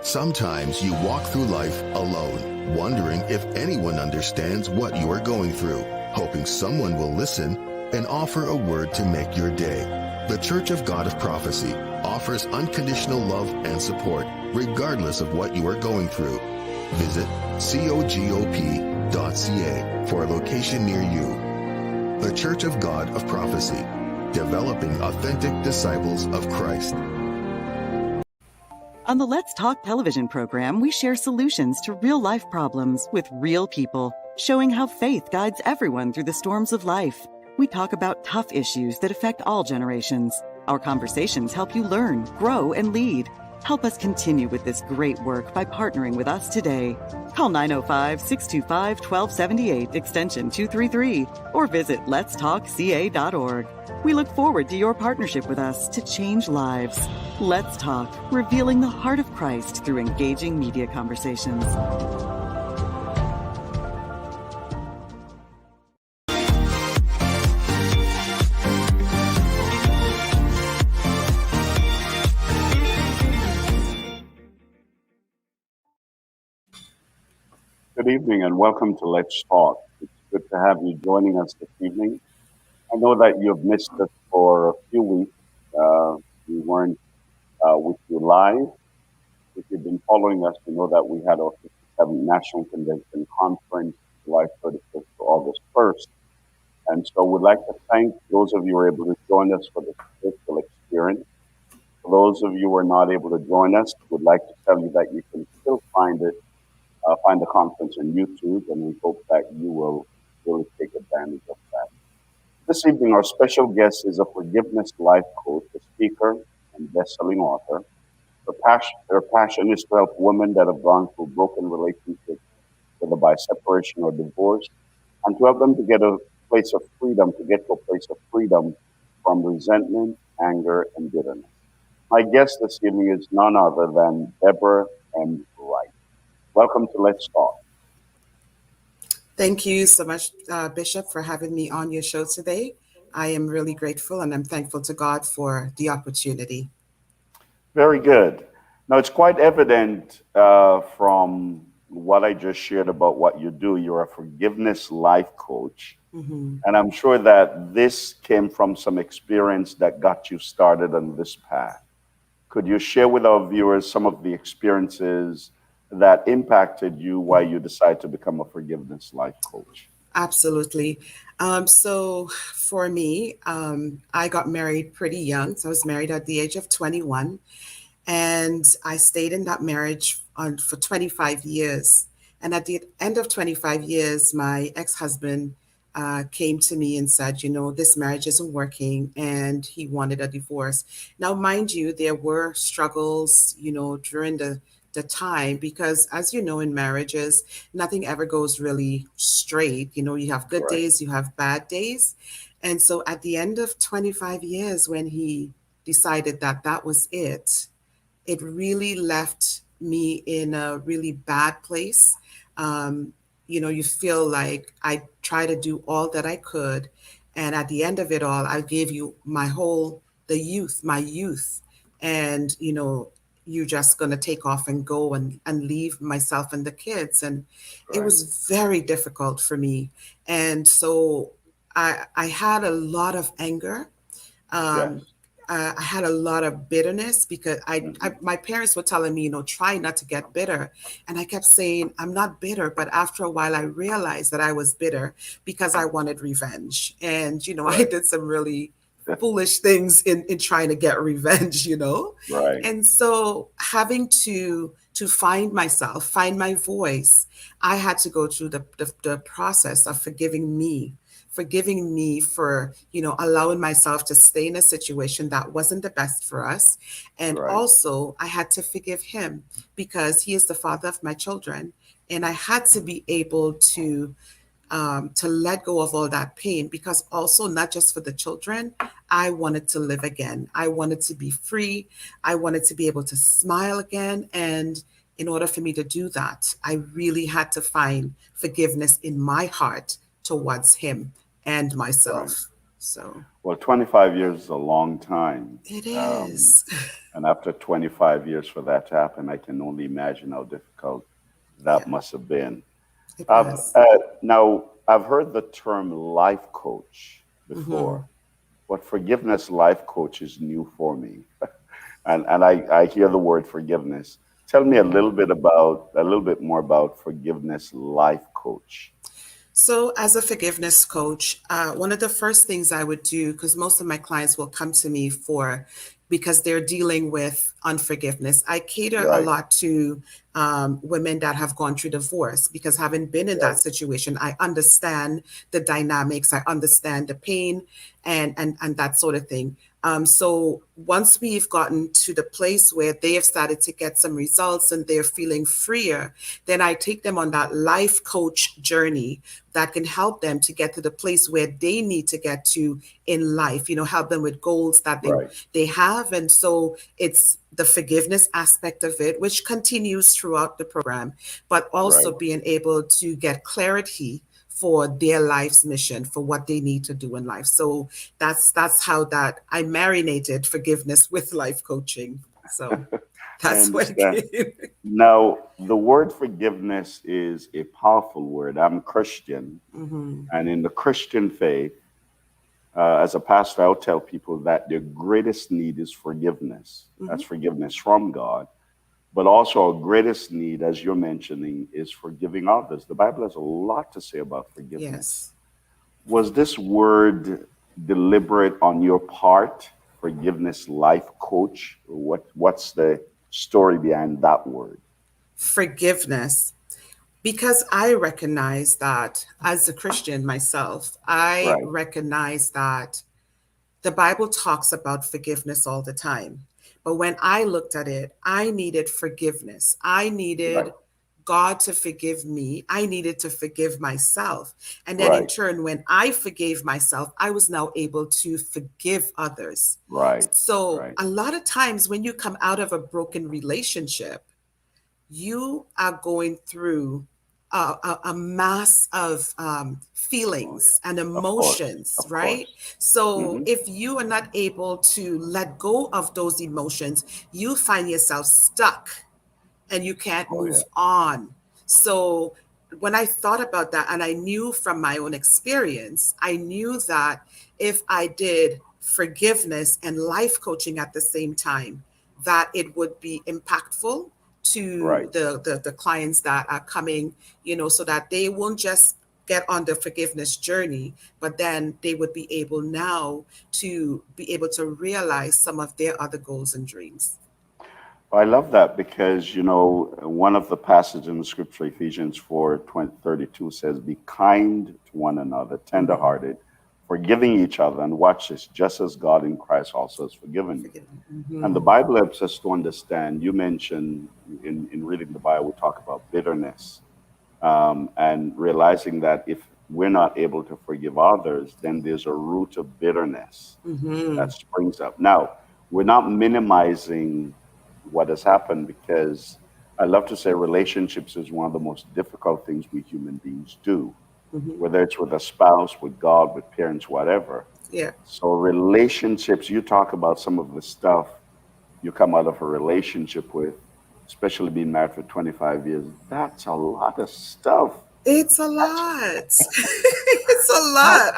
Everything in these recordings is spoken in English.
Sometimes you walk through life alone, wondering if anyone understands what you are going through, hoping someone will listen and offer a word to make your day. The Church of God of Prophecy offers unconditional love and support, regardless of what you are going through. Visit cogop.ca for a location near you. The Church of God of Prophecy, developing authentic disciples of Christ. On the Let's Talk television program, we share solutions to real-life problems with real people, showing how faith guides everyone through the storms of life. We talk about tough issues that affect all generations. Our conversations help you learn, grow, and lead. Help us continue with this great work by partnering with us today. Call 905-625-1278, extension 233, or visit letstalkca.org. We look forward to your partnership with us to change lives. Let's Talk, revealing the heart of Christ through engaging media conversations. Good evening and welcome to Let's Talk. It's good to have you joining us this evening. I know that you've missed us for a few weeks. We weren't with you live. If you've been following us, you know that we had our 57th National Convention Conference, July 31st to August 1st. And so we'd like to thank those of you who were able to join us for this virtual experience. For those of you who are not able to join us, we'd like to tell you that you can still find the conference on YouTube, and we hope that you will really take advantage of that. This evening, our special guest is a forgiveness life coach, a speaker, and best-selling author. Her passion is to help women that have gone through broken relationships, whether by separation or divorce, and to help them to get to a place of freedom from resentment, anger, and bitterness. My guest this evening is none other than Debra Wright. Welcome to Let's Talk. Thank you so much, Bishop, for having me on your show today. I am really grateful and I'm thankful to God for the opportunity. Very good. Now, it's quite evident from what I just shared about what you do. You're a forgiveness life coach. Mm-hmm. And I'm sure that this came from some experience that got you started on this path. Could you share with our viewers some of the experiences that impacted you why you decided to become a forgiveness life coach? Absolutely. So for me, I got married pretty young. So I was married at the age of 21, and I stayed in that marriage for 25 years. And at the end of 25 years, my ex-husband came to me and said, this marriage isn't working, and he wanted a divorce. Now, mind you, there were struggles, during the time, because as you know, in marriages, nothing ever goes really straight. You have good days, you have bad days. And so at the end of 25 years, when he decided that that was it really left me in a really bad place. You feel like I tried to do all that I could. And at the end of it all, I gave you my youth. And, you're just going to take off and go and leave myself and the kids. And It was very difficult for me. And so I had a lot of anger. I had a lot of bitterness because my parents were telling me, try not to get bitter. And I kept saying, I'm not bitter. But after a while, I realized that I was bitter because I wanted revenge. And, I did some really foolish things in trying to get revenge, Right. And so having to find myself, find my voice, I had to go through the process of forgiving me for, allowing myself to stay in a situation that wasn't the best for us. And also I had to forgive him because he is the father of my children. And I had to be able to let go of all that pain, because also not just for the children, I wanted to live again. I wanted to be free. I wanted to be able to smile again. And in order for me to do that, I really had to find forgiveness in my heart towards him and myself. So Well, 25 years is a long time. it Um, is. and after 25 years for that to happen, I can only imagine how difficult that Yeah, must have been. it was. Now, I've heard the term life coach Hmm. before, but forgiveness life coach is new for me. And I hear the word forgiveness. Tell me a little bit more about forgiveness life coach. So, as a forgiveness coach, one of the first things I would do, because most of my clients will come to me for because they're dealing with unforgiveness, I cater a Right, lot to women that have gone through divorce because having been in that right, situation, I understand the dynamics, I understand the pain and that sort of thing. So once we've gotten to the place where they have started to get some results and they're feeling freer, then I take them on that life coach journey that can help them to get to the place where they need to get to in life, help them with goals that right, they have. And so it's the forgiveness aspect of it, which continues throughout the program, but also right. being able to get clarity for their life's mission, for what they need to do in life. So that's how that I marinated forgiveness with life coaching. So I that's what understand. it came. Now, the word forgiveness is a powerful word. I'm Christian, Hmm. and in the Christian faith, as a pastor, I'll tell people that their greatest need is forgiveness. That's Hmm. forgiveness from God. But also, our greatest need, as you're mentioning, is forgiving others. The Bible has a lot to say about forgiveness. Yes. Was this word deliberate on your part, forgiveness life coach? What's the story behind that word? Forgiveness. Because I recognize that as a Christian myself, I Right, recognize that the Bible talks about forgiveness all the time. But when I looked at it, I needed forgiveness. I right, needed God to forgive me. I needed to forgive myself. And then in right, turn, when I forgave myself, I was now able to forgive others. right, So right. a lot of times when you come out of a broken relationship, you are going through a mass of Oh, feelings and yeah. Of course, emotions, of right? course. So Hmm. if you are not able to let go of those emotions, you find yourself stuck and you can't Oh, yeah. move on. So when I thought about that, and I knew from my own experience, I knew that if I did forgiveness and life coaching at the same time, that it would be impactful to Right. the clients that are coming, so that they won't just get on the forgiveness journey, but then they would be able now to be able to realize some of their other goals and dreams. I love that because, one of the passages in the scripture, Ephesians 4:32 says, be kind to one another, Mhm. tenderhearted, forgiving each other. And watch this, just as God in Christ also has forgiven you. Forgive. And the Mhm. Bible helps us to understand. You mentioned in reading the Bible, we talk about bitterness, and realizing that if we're not able to forgive others, then there's a root of bitterness that Mhm. springs up. Now, we're not minimizing what has happened because I love to say relationships is one of the most difficult things we human beings do, Mhm. whether it's with a spouse, with God, with parents, whatever. Yeah. So, relationships, you talk about some of the stuff you come out of a relationship with, especially being married for 25 years. That's a lot of stuff. It's a That's lot. It's a lot.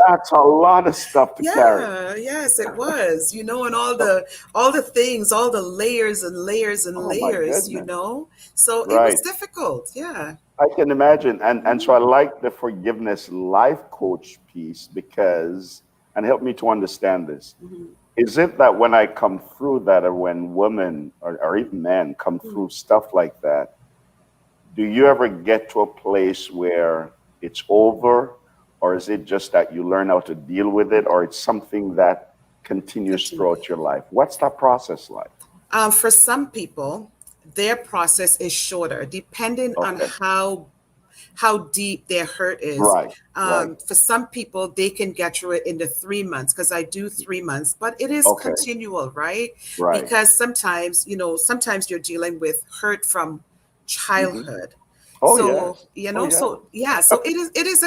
that's a lot of stuff to carry. Yeah, yes, it was, and So, all the things, all the layers and layers and oh my goodness. layers. So it was Right. difficult. Yeah. I can imagine. And so Mhm. I like the forgiveness life coach piece because, and help me to understand this. Mhm. Is it that when I come through that, or when women or even men come through stuff like that, do you ever get to a place where it's over? Or is it just that you learn how to deal with it, or it's something that continues Continue. throughout your life? What's that process like? For some people, their process is shorter, depending on Okay. how deep their hurt is. Right. Right. For some people, they can get through it in the 3 months because I do 3 months, but it is Okay. continual, right? Right. Because sometimes, sometimes you're dealing with hurt from Hmm. childhood. Oh So, yes. you Oh know, yeah. so yeah, so it is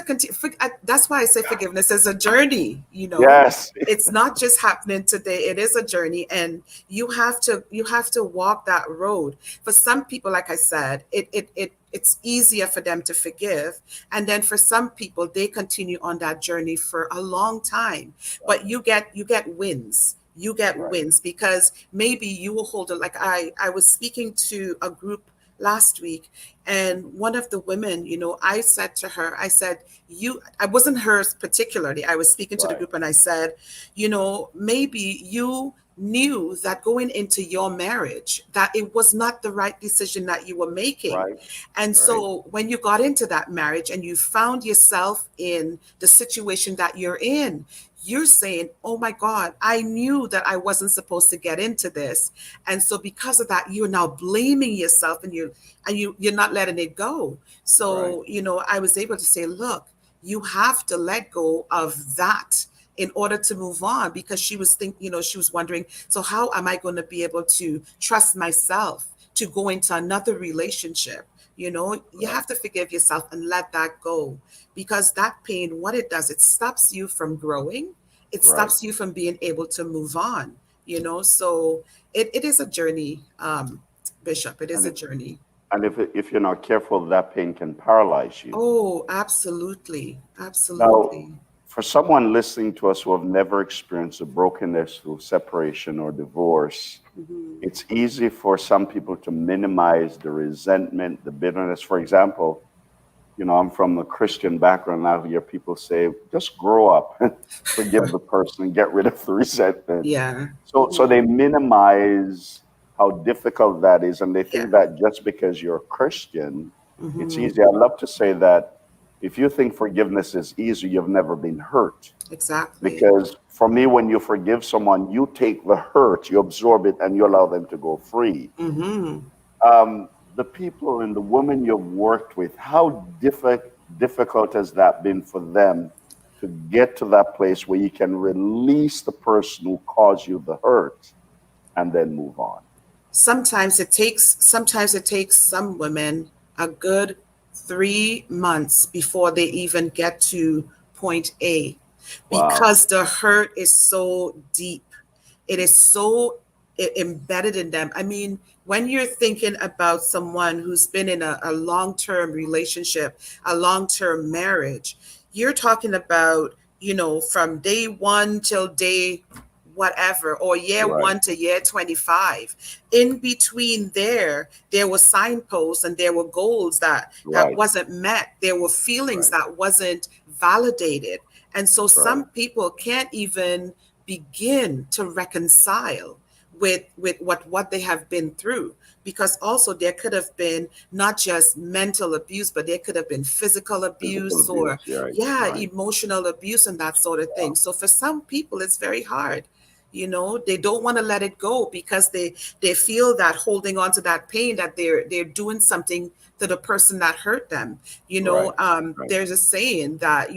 that's why I say forgiveness is a journey, Yes. it's not just happening today. It is a journey, and you have to walk that road. For some people, like I said, it's easier for them to forgive, and then for some people they continue on that journey for a long time. But you get wins. You get Right. wins because maybe you will hold it. Like I was speaking to a group last week, and one of the women, I said to her, I said, I wasn't hers particularly, I was speaking to the Right. group, and I said, maybe you knew that going into your marriage that it was not the right decision that you were making. Right. And Right. so when you got into that marriage and you found yourself in the situation that you're in, you're saying, oh my God, I knew that I wasn't supposed to get into this. And so because of that, you're now blaming yourself, and you're not letting it go. Right. So, I was able to say, look, you have to let go of that in order to move on, because she was she was wondering, so how am I going to be able to trust myself to go into another relationship? You Right. have to forgive yourself and let that go, because that pain, what it does, it stops you from growing. It Right. stops you from being able to move on, so it is a journey, Bishop. It is And a if, journey. if you're not careful, that pain can paralyze you. Oh, absolutely. Now, Absolutely. for someone listening to us who have never experienced a brokenness through separation or divorce, Mhm. it's easy for some people to minimize the resentment, the bitterness. For example, I'm from a Christian background. Now, hear people say, just grow up, forgive the person, and get rid of the resentment. Yeah. So Mhm. they minimize how difficult that is, and they think Yeah. that just because you're a Christian, it's Hmm. easy. I love to say that if you think forgiveness is easy, you've never been hurt. Exactly. Because for me, when you forgive someone, you take the hurt, you absorb it, and you allow them to go free. Hmm. The people and the women you've worked with, how difficult has that been for them to get to that place where you can release the person who caused you the hurt and then move on? Sometimes it takes some women a good 3 months before they even get to point A, Wow. because the hurt is so deep. It is so embedded in them. I mean, when you're thinking about someone who's been in a long-term relationship, a long-term marriage, you're talking about, from day one till day whatever, or year Right. one to year 25. In between there were signposts, and there were goals that Right. wasn't met. There were feelings Right. that wasn't validated. And so Right. some people can't even begin to reconcile with what they have been through, because also there could have been not just mental abuse, but there could have been physical Physical abuse, or abuse. Right. yeah, Right. emotional abuse, and that sort of thing. Wow. So for some people it's very hard. They don't want to let it go, because they feel that holding on to that pain, that they're doing something to the person that hurt them. Right. Right. There's a saying that,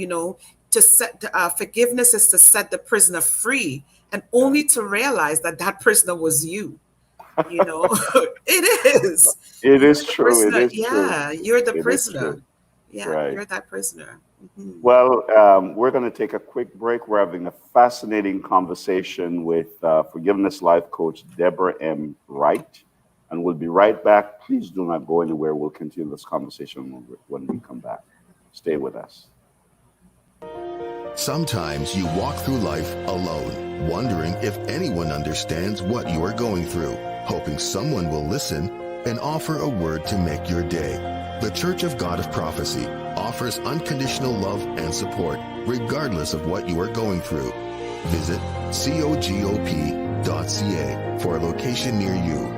to set forgiveness is to set the prisoner free, and Yeah. only to realize that that prisoner was you. you know it is. It You're is the true. It prisoner. is true. Yeah, you're the It is true. prisoner. Yeah, Right. you're that prisoner. Hmm. Well, we're going to take a quick break. We're having a fascinating conversation with forgiveness life coach Debra Wright, and we'll be right back. Please do not go anywhere. We'll continue this conversation when we come back. Stay with us. Sometimes you walk through life alone, wondering if anyone understands what you are going through, hoping someone will listen and offer a word to make your day. The Church of God of Prophecy offers unconditional love and support, regardless of what you are going through. Visit cogop.ca for a location near you.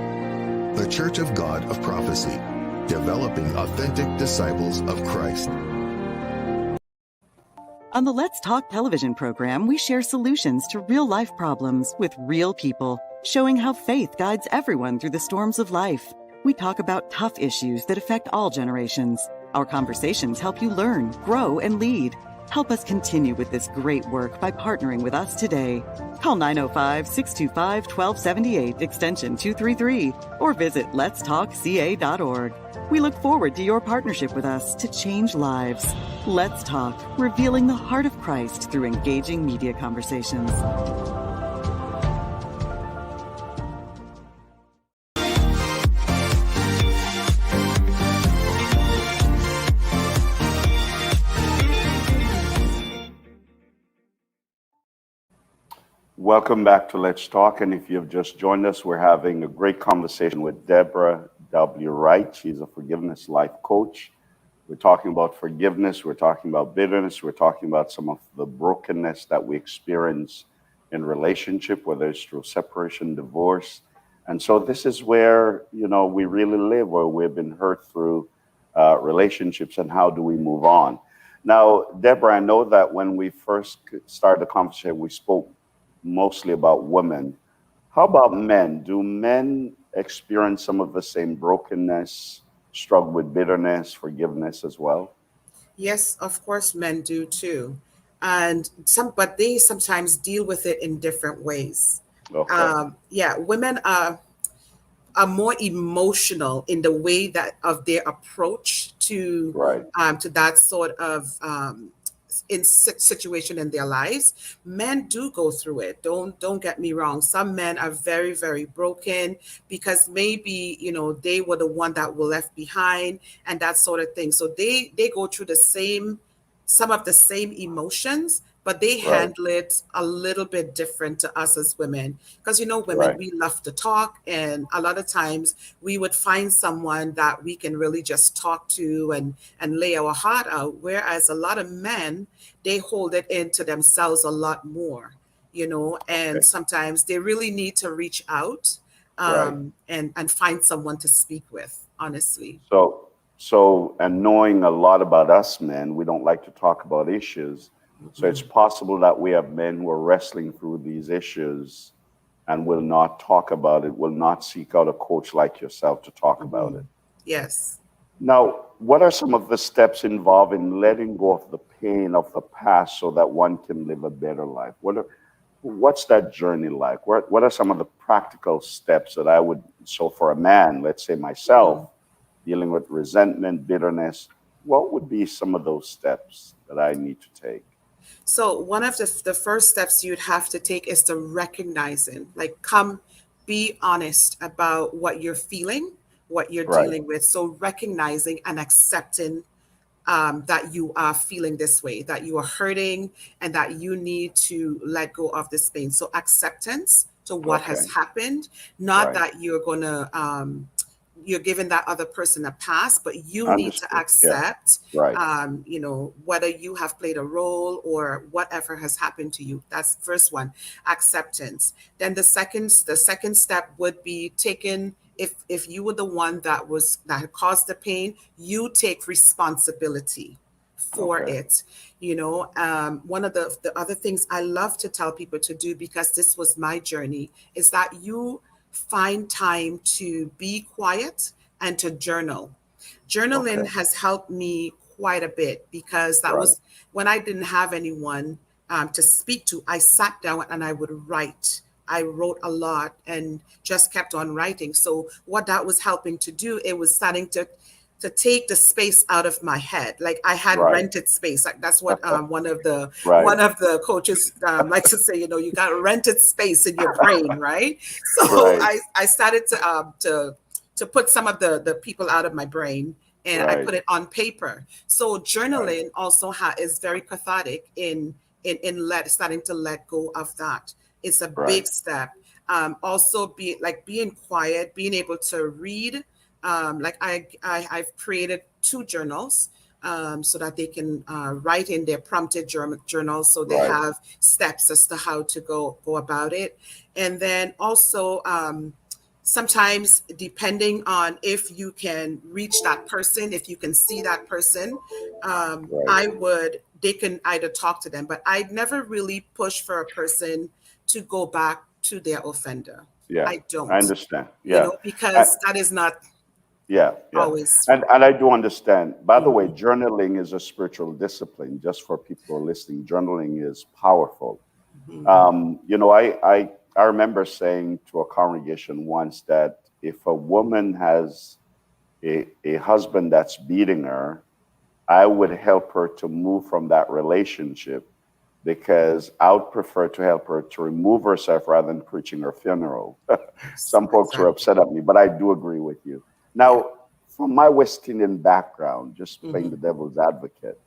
The Church of God of Prophecy, developing authentic disciples of Christ. On the Let's Talk television program, we share solutions to real-life problems with real people, showing how faith guides everyone through the storms of life. We talk about tough issues that affect all generations. Our conversations help you learn, grow, and lead. Help us continue with this great work by partnering with us today. Call 905-625-1278 extension 233 or visit letstalkca.org. We look forward to your partnership with us to change lives. Let's Talk, revealing the heart of Christ through engaging media conversations. Welcome back to Let's Talk. And if you've just joined us, we're having a great conversation with Debra Wright. She's a forgiveness life coach. We're talking about forgiveness. We're talking about bitterness. We're talking about some of the brokenness that we experience in relationship, whether it's through separation, divorce. And so this is where, we really live, where we've been hurt through relationships, and how do we move on? Now, Debra, I know that when we first started the conversation, we spoke mostly about women. How about men? Do men experience some of the same brokenness, struggle with bitterness, forgiveness as well? Yes, of course, men do too. But they sometimes deal with it in different ways. Okay. Women are more emotional in the way that of their approach to Right. to that sort of situation in their lives. Men do go through it. Don't get me wrong. Some men are very, very broken because maybe they were the one that were left behind and that sort of thing. So they go through some of the same emotions, but they Right. handle it a little bit different to us as women. Because women, Right. we love to talk, and a lot of times we would find someone that we can really just talk to and lay our heart out. Whereas a lot of men, they hold it into themselves a lot more, and Okay. sometimes they really need to reach out Right. and find someone to speak with, honestly. And knowing a lot about us men, we don't like to talk about issues. So it's possible that we have men who are wrestling through these issues and will not talk about it, will not seek out a coach like yourself to talk about it. Yes. Now, what are some of the steps involved in letting go of the pain of the past so that one can live a better life? What's that journey like? What are some of the practical steps that so for a man, let's say myself, dealing with resentment, bitterness, what would be some of those steps that I need to take? So one of the first steps you'd have to take is to recognizing, be honest about what you're feeling, what you're Right. dealing with. So recognizing and accepting that you are feeling this way, that you are hurting, and that you need to let go of this pain. So acceptance to what has Okay. happened, not Right. that you're gonna you're giving that other person a pass, but you need to Understood. Yeah. accept, Right. whether you have played a role or whatever has happened to you. That's the first one, acceptance. Then the second step would be taking, if you were the one that caused the pain, you take responsibility for Okay. it. One of the other things I love to tell people to do, because this was my journey, is that you find time to be quiet and to journal. Journaling Okay. has helped me quite a bit, because that Right. was when I didn't have anyone to speak to. I sat down and I would write. I wrote a lot and just kept on writing. So what that was helping to do, it was starting to take the space out of my head. Like I had Right. rented space. Like that's what one of the coaches likes to say. You got rented space in your brain, right? So Right. I started to put some of the people out of my brain, and I Right. put it on paper. So Right. journaling also is very cathartic in starting to let go of that. It's a Right. big step. Also being quiet, being able to read. I've created 2 journals so that they can write in their prompted journals, so they Right. have steps as to how to go about it. And then also sometimes, depending on if you can reach that person, if you can see that person, Right. they can either talk to them, but I'd never really push for a person to go back to their offender. Yeah. I I don't, understand. Yeah. I, because that is not Yeah, yeah. Always. And I do understand. By the way, Mhm. journaling is a spiritual discipline. Just for people who are listening, journaling is powerful. Mhm. You know, I remember saying to a congregation once that if a woman has a husband that's beating her, I would help her to move from that relationship because I would prefer to help her to remove herself rather than preaching her funeral. Yes, Some folks were exactly. upset at me, but I do agree with you. Yeah. Now, from my West Indian background, just playing the Mhm. devil's advocate,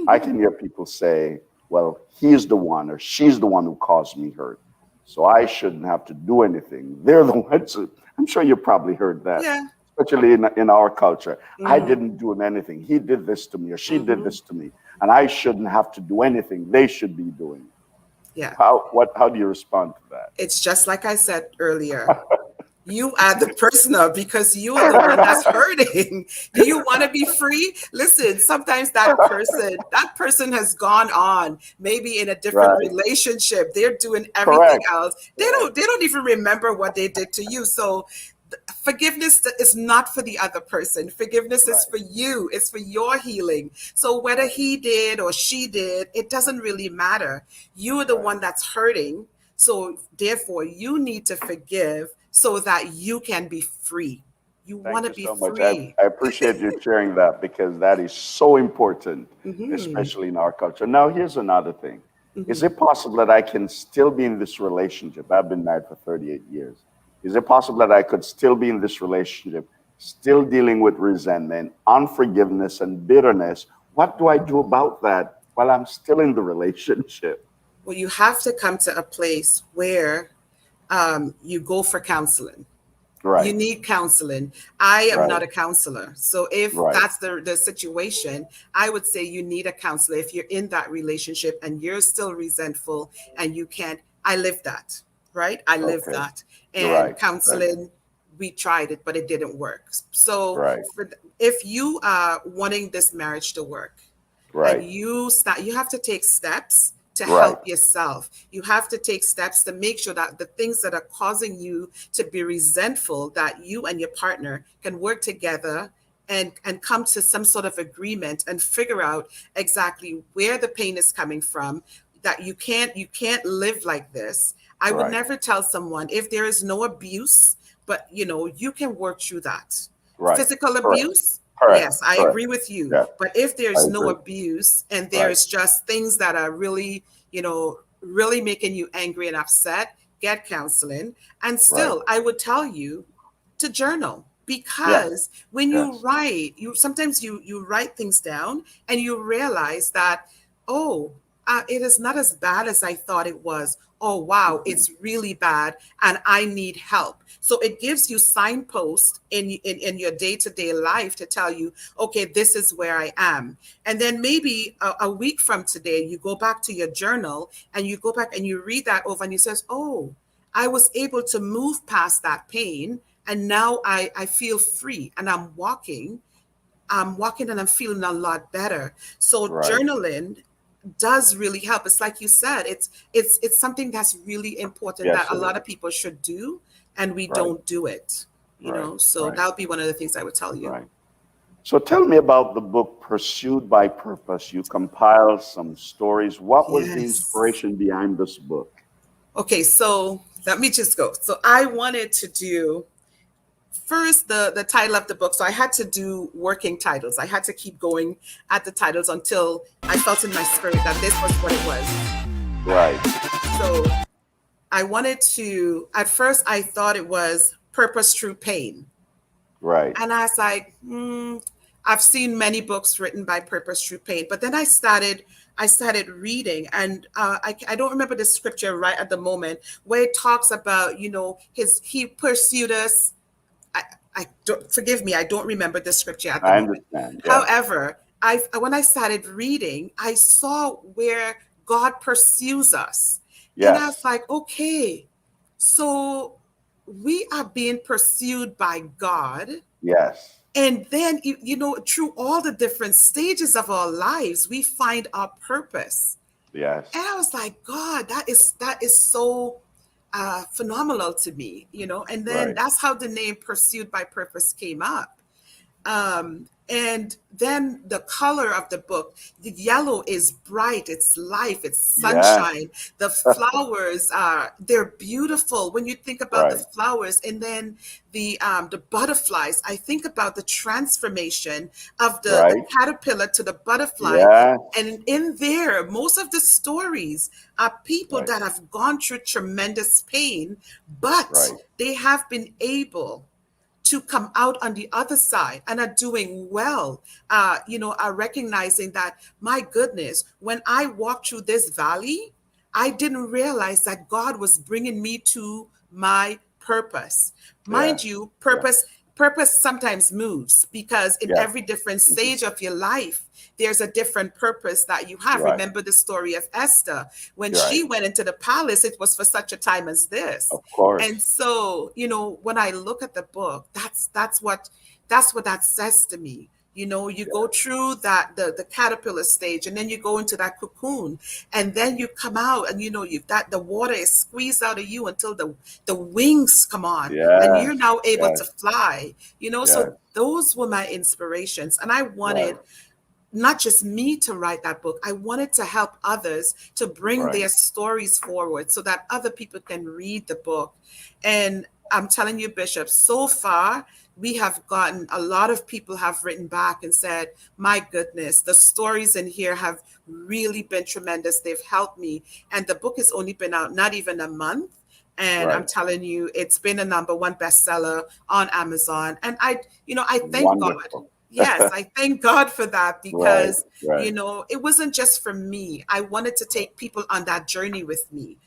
I can hear people say, well, he's the one or she's the one who caused me hurt. So I shouldn't have to do anything. They're the ones. I'm sure you probably heard that, Yeah. especially in our culture. I Mhm. didn't do anything. He did this to me or she did Mhm. this to me, and I shouldn't have to do anything. They should be doing. Yeah. How do you respond to It's just like I said earlier. You are the prisoner because you are the one that's hurting. Do you want to be free? Listen, sometimes that person has gone on, maybe in a different Right. relationship. They're doing everything Correct. else. Correct. They don't even remember what they did to you. So forgiveness is not for the other person. Forgiveness is Right. for you. It's for your healing. So whether Right. he did or she did, it doesn't really matter. You are the Right. one that's hurting. So therefore, you need to forgive so that you can be free. You want Thank to you be so much. free. I appreciate you sharing that because that is so important, Hmm. especially in our culture. Now, here's another thing. Is Hmm. it possible that I can still be in this relationship? I've been married for 38 years. Is it possible that I could still be in this relationship, still dealing with resentment, unforgiveness, and bitterness? What do I do about that while I'm still in the relationship? Well, you have to come to a place where you go for counseling. You Right, need counseling. I am right, not a counselor. So if right. that's the situation, I would say you need a counselor. If you're in that relationship and you're still resentful and you can't, I live that, right? I live Okay. that. And Right, right, counseling, we tried it, but it didn't work. So right, if you are wanting this marriage to work, and right, you have to take steps to right, help yourself. You have to take steps to make sure that the things that are causing you to be resentful, that you and your partner can work together and come to some sort of agreement and figure out exactly where the pain is coming from, that you can't live like this. I would right, never tell someone if there is no abuse, but you can work through that. right. Physical Correct, abuse, correct, yes, I correct. agree with you. Yeah, But if I there's no agree. abuse and Right, there's just things that are really, really making you angry and upset, get counseling. And right. still, I would tell you to journal, Yes, because when you yes. write, you sometimes you write things down and you realize that, oh, it is not as bad as I thought it was. Oh, wow, Mhm. it's really bad and I need help. So it gives you signposts in your day-to-day life to tell you, okay, this is where I am. And then maybe a week from today, you go back to your journal and you go back and you read that over and you says, oh, I was able to move past that pain. And now I feel free and I'm walking and I'm feeling a lot better. So Right, journaling does really help. It's like you said, it's something that's really important that yes, a it lot is. of people should do, and we Right, don't do it. right, So right, that would be one of the things I would tell you. right. So tell me about the book Pursued by Purpose. You compiled some stories. What was the Yes. inspiration behind this book? Okay, so let me just go. So I wanted to do first the title of the book. So I had to do working titles. I had to keep going at the titles until I felt in my spirit that this was what it was. Right, So I wanted to, at first, I thought it was Purpose Through Pain. right. And I was like, I've seen many books written by Purpose Through Pain. But then I started reading, and I don't remember the scripture right at the moment where it talks about, he pursued us. I, I don't, forgive me, I don't remember the scripture at the I moment. understand. Yeah. However, when I started reading, I saw where God pursues us. And I was Yes, like, okay, so we are being pursued by God. yes, And then, through all the different stages of our lives, we find our purpose. And yes. I was like, God, that is so phenomenal to me. And then Right, that's how the name Pursued by Purpose came up. And then the color of the book, the yellow is bright, it's life, it's Yes. sunshine. The flowers are, they're beautiful when you think about the Right. flowers. And then the butterflies, I think about the transformation of the Right. caterpillar to the butterfly. Yes. And in there, most of the stories are people Right. that have gone through tremendous pain, but Right. they have been able to come out on the other side and are doing well, are recognizing that, my goodness, when I walked through this valley, I didn't realize that God was bringing me to my purpose. Mind Yes. you, Yes. purpose sometimes moves, because in Yes. every different Mhm. stage of your life, there's a different purpose that you have. Right. Remember the story of Esther. When Right. she went into the palace, it was for such a time as this. Of course. And so, when I look at the book, that's what that says to me. You go through that, the caterpillar stage, and then you go into that cocoon, and then you come out, and you've that the water is squeezed out of you until the wings come on, and you're Yes. now able Yes. to fly. Yes. So those were my inspirations, and I Right. wanted not just me to write that book. I wanted to help others to bring Right. their stories forward so that other people can read the book. And I'm telling you, Bishop, so far, we have gotten a lot of people have written back and said, my goodness, the stories in here have really been tremendous. They've helped me. And the book has only been out not even a month. And I'm Right. telling you, it's been a #1 bestseller on Amazon. And I thank God. Wonderful. Yes, I thank God for that, Right. because, Right. it wasn't just for me. I wanted to take people on that journey with me,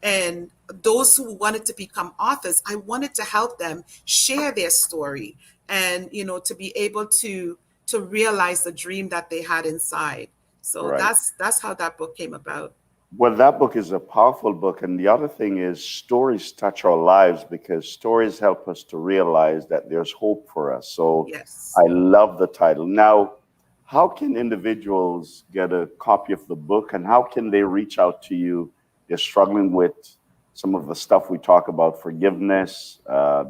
and those who wanted to become authors, I wanted to help them share their story, and, to be able to realize the dream that they had inside. So Right. that's how that book came about. Well, that book is a powerful book. And the other thing is, stories touch our lives because stories help us to realize that there's hope for us. So Yes. I love the title. Now, how can individuals get a copy of the book, and how can they reach out to you? They're struggling with some of the stuff we talk about, forgiveness,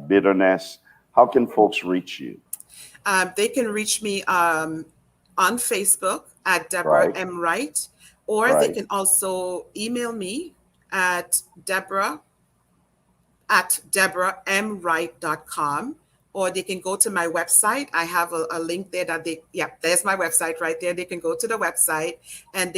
bitterness. How can folks reach you? They can reach me on Facebook at Debra Right, M. Wright, or they right. can also email me at debra@debramwright.com, or they can go to my website. I have a link there there's my website right there. They can go to the website, and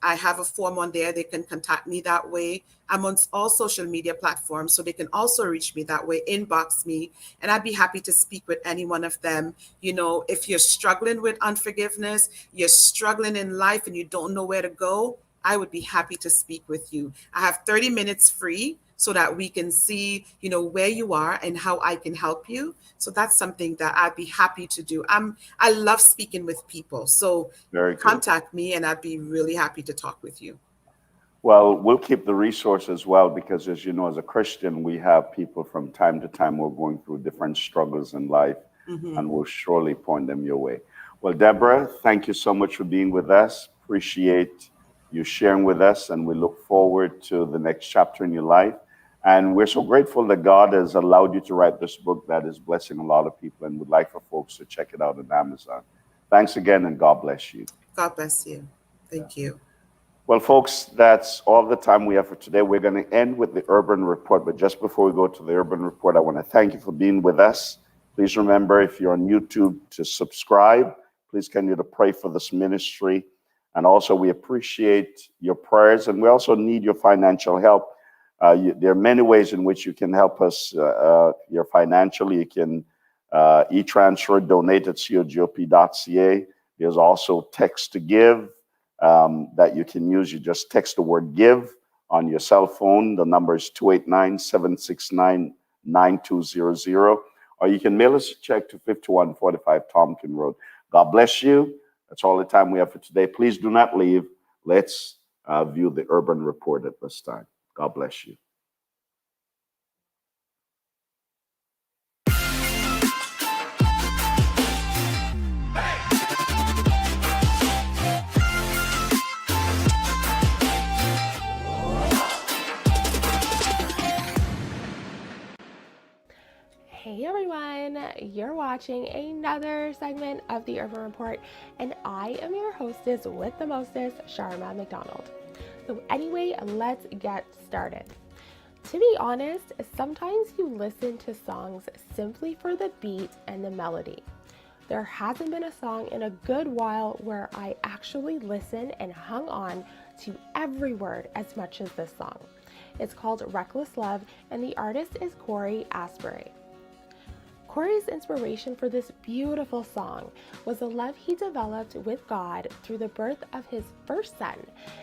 I have a form on there. They can contact me that way. I'm on all social media platforms, so they can also reach me that way, inbox me, and I'd be happy to speak with any one of them. If you're struggling with unforgiveness, you're struggling in life and you don't know where to go, I would be happy to speak with you. I have 30 minutes free so that we can see, where you are and how I can help you. So that's something that I'd be happy to do. I love speaking with people. So Very good. contact me and I'd be really happy to talk with you. Well, we'll keep the resource as well because, as you know, as a Christian, we have people from time to time who are going through different struggles in life, Mm-hmm. and we'll surely point them your way. Well, Deborah, thank you so much for being with us. Appreciate you sharing with us, and we look forward to the next chapter in your life. And we're so grateful that God has allowed you to write this book that is blessing a lot of people, and would like for folks to check it out on Amazon. Thanks again, and God bless you. God bless you. Thank you. Well, folks, that's all the time we have for today. We're going to end with the Urban Report. But just before we go to the Urban Report, I want to thank you for being with us. Please remember, if you're on YouTube, to subscribe. Please continue to pray for this ministry. And also, we appreciate your prayers, and we also need your financial help. There are many ways in which you can help us your financially. You can e-transfer, donate at cogop.ca. There's also text to give that you can use. You just text the word give on your cell phone. The number is 289-769-9200. Or you can mail us a check to 5145 Tompkin Road. God bless you. That's all the time we have for today. Please do not leave. Let's view the Urban Report at this time. God bless you. Hey everyone. everyone. You're watching another segment of the Urban Report, and I am your hostess with the mostest, Sharma McDonald. So anyway, let's get started. To be honest, sometimes you listen to songs simply for the beat and the melody. There hasn't been a song in a good while where I actually listened and hung on to every word as much as this song. It's called Reckless Love, and the artist is Corey Asbury. Corey's inspiration for this beautiful song was the love he developed with God through the birth of his first son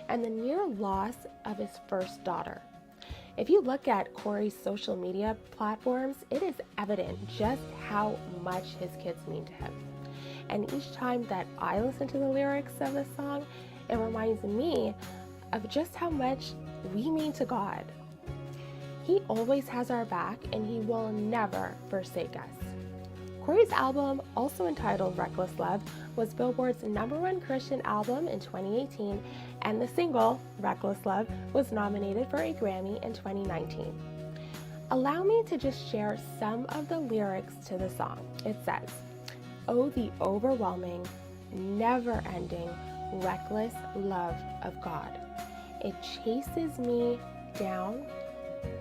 and the near loss of his first daughter. If you look at Corey's social media platforms, it is evident just how much his kids mean to him. And each time that I listen to the lyrics of this song, it reminds me of just how much we mean to God. He always has our back, and he will never forsake us. Corey's album, also entitled Reckless Love, was Billboard's #1 Christian album in 2018, and the single, Reckless Love, was nominated for a Grammy in 2019. Allow me to just share some of the lyrics to the song. It says, "Oh, the overwhelming, never-ending, reckless love of God. It chases me down,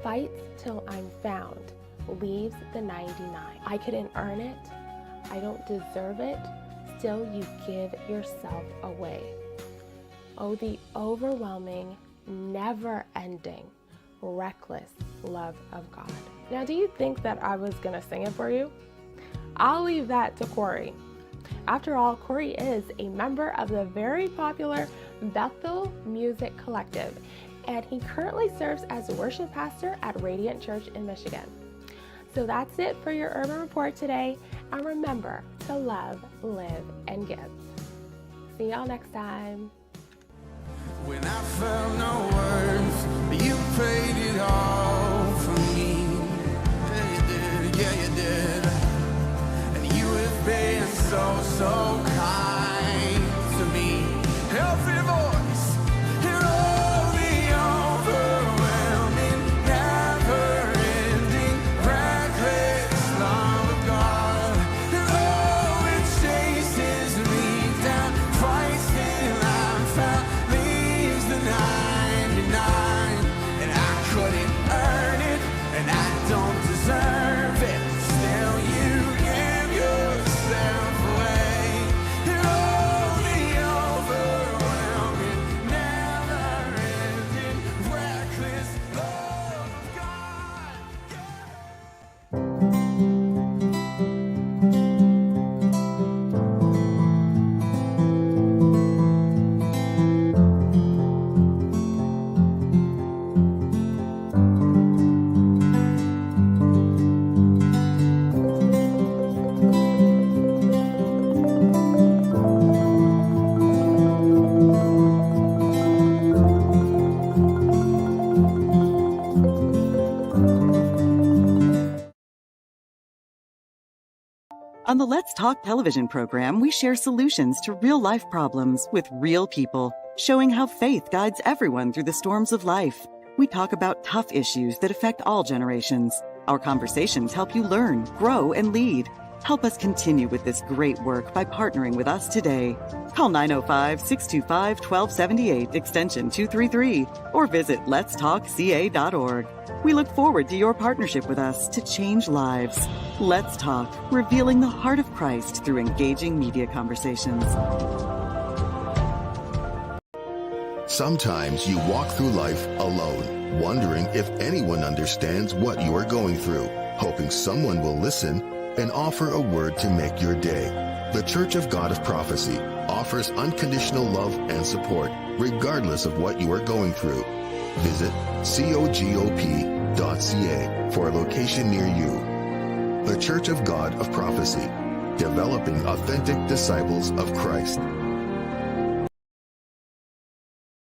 fights till I'm found, leaves the 99. I couldn't earn it, I don't deserve it, still you give yourself away. Oh, the overwhelming, never-ending, reckless love of God." Now, do you think that I was gonna sing it for you? I'll leave that to Corey. After all, Corey is a member of the very popular Bethel Music Collective, and he currently serves as worship pastor at Radiant Church in Michigan. So that's it for your Urban Report today, and remember to love, live, and give. See y'all next time. When I felt no words, you paid it all for me. Yeah, you did, yeah, you did. And you have been so kind to me. Every voice, and all the overwhelming, never-ending, reckless love of God. And oh, it chases me down, fights till I'm found, leaves the 99. And I couldn't earn it, and I don't deserve it, still you give yourself away. And oh, the overwhelming, never-ending, reckless love of God. On the Let's Talk television program, we share solutions to real-life problems with real people, showing how faith guides everyone through the storms of life. We talk about tough issues that affect all generations. Our conversations help you learn, grow, and lead. Help us continue with this great work by partnering with us today. Call 905-625-1278, extension 233, or visit letstalkca.org. We look forward to your partnership with us to change lives. Let's Talk, revealing the heart of Christ through engaging media conversations. Sometimes you walk through life alone, wondering if anyone understands what you are going through, hoping someone will listen and offer a word to make your day. The Church of God of Prophecy offers unconditional love and support, regardless of what you are going through. Visit cogop.ca for a location near you. The Church of God of Prophecy, developing authentic disciples of Christ.